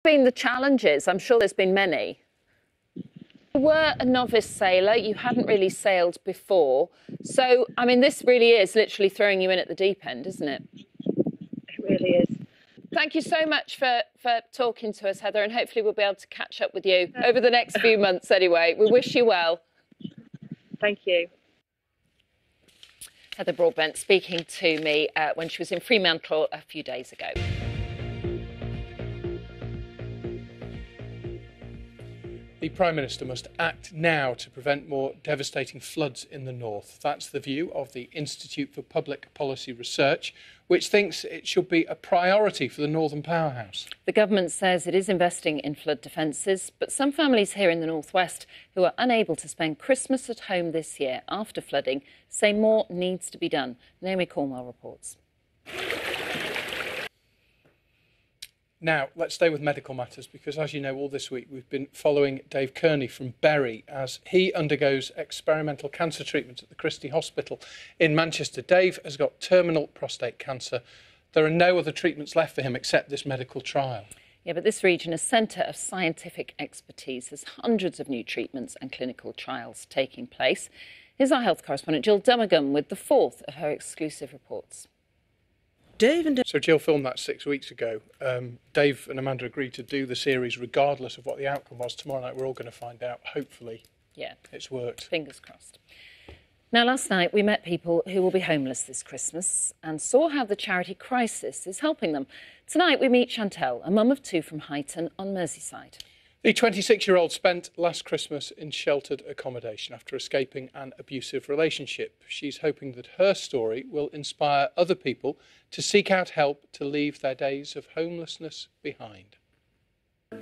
Been the challenges? I'm sure there's been many. You were a novice sailor. You hadn't really sailed before. So, I mean, this really is literally throwing you in at the deep end, isn't it? It really is. Thank you so much for talking to us, Heather, and hopefully we'll be able to catch up with you over the next few months anyway. We wish you well. Thank you. Heather Broadbent speaking to me when she was in Fremantle a few days ago. The Prime Minister must act now to prevent more devastating floods in the north. That's the view of the Institute for Public Policy Research, which thinks it should be a priority for the Northern Powerhouse. The government says it is investing in flood defences, but some families here in the northwest who are unable to spend Christmas at home this year after flooding say more needs to be done. Naomi Cornwell reports. Now, let's stay with medical matters because, as you know, all this week we've been following Dave Kearney from Bury as he undergoes experimental cancer treatment at the Christie Hospital in Manchester. Dave has got terminal prostate cancer. There are no other treatments left for him except this medical trial. Yeah, but this region, a centre of scientific expertise, has hundreds of new treatments and clinical trials taking place. Here's our health correspondent Jill Dummergum with the fourth of her exclusive reports. So Jill filmed that 6 weeks ago. Dave and Amanda agreed to do the series regardless of what the outcome was. Tomorrow night we're all going to find out. Hopefully, it's worked. Fingers crossed. Now, last night we met people who will be homeless this Christmas and saw how the charity Crisis is helping them. Tonight we meet Chantelle, a mum of two from Huyton on Merseyside. The 26-year-old spent last Christmas in sheltered accommodation after escaping an abusive relationship. She's hoping that her story will inspire other people to seek out help to leave their days of homelessness behind.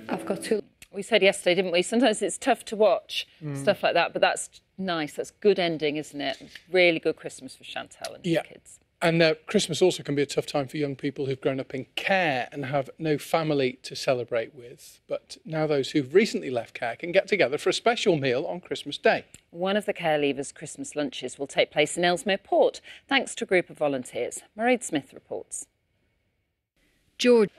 I've got to... We said yesterday, didn't we? Sometimes it's tough to watch stuff like that, but that's nice. That's good ending, isn't it? Really good Christmas for Chantelle and his kids. And Christmas also can be a tough time for young people who've grown up in care and have no family to celebrate with. But now those who've recently left care can get together for a special meal on Christmas Day. One of the care leavers' Christmas lunches will take place in Ellesmere Port, thanks to a group of volunteers. Mairead Smith reports. George.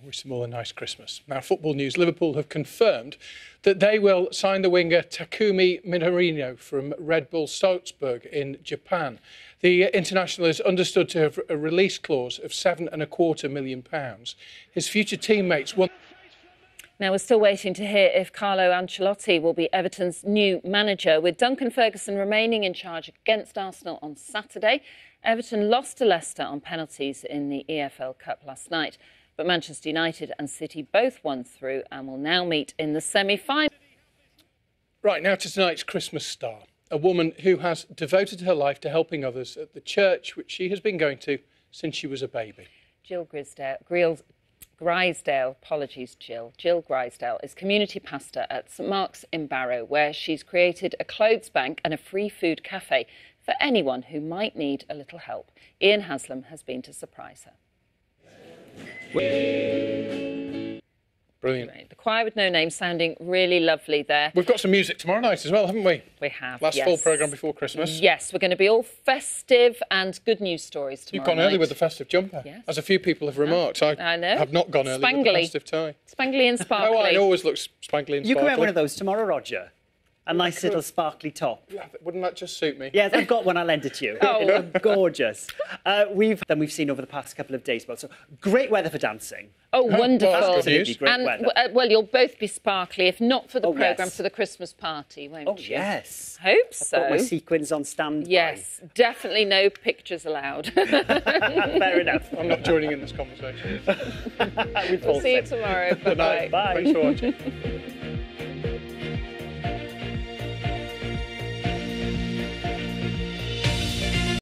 Wish them all a nice Christmas. Now, football news. Liverpool have confirmed that they will sign the winger Takumi Minamino from Red Bull Salzburg in Japan. The international is understood to have a release clause of £7.25 million. His future teammates won. Now, we're still waiting to hear if Carlo Ancelotti will be Everton's new manager, with Duncan Ferguson remaining in charge against Arsenal on Saturday. Everton lost to Leicester on penalties in the EFL Cup last night, but Manchester United and City both won through and will now meet in the semi-final. Right, now to tonight's Christmas star, a woman who has devoted her life to helping others at the church which she has been going to since she was a baby. Jill Grisdale is community pastor at St Mark's in Barrow, where she's created a clothes bank and a free food cafe for anyone who might need a little help. Ian Haslam has been to surprise her. Brilliant. The choir with no name sounding really lovely there. We've got some music tomorrow night as well, haven't we? We have, Last full programme before Christmas. Yes, we're going to be all festive and good news stories tomorrow You've gone early with the festive jumper. Yes. As a few people have remarked. I know. have not gone early with the festive tie. Spangly and sparkly. Oh, I always look spangly and sparkly. You can wear one of those tomorrow, Roger. A nice little sparkly top. Yeah, wouldn't that just suit me? Yes, I've got one. I'll lend it to you. Oh, gorgeous. We've seen over the past couple of days. So great weather for dancing. Oh, wonderful. Well, that's good news. Great weather. Well, you'll both be sparkly, if not for the programme, yes. for the Christmas party, won't you? Yes. Hope so. I've got my sequins on standby. Yes, definitely no pictures allowed. Fair enough. I'm not joining in this conversation. We'll see you tomorrow. Good night. Bye. Thanks for watching.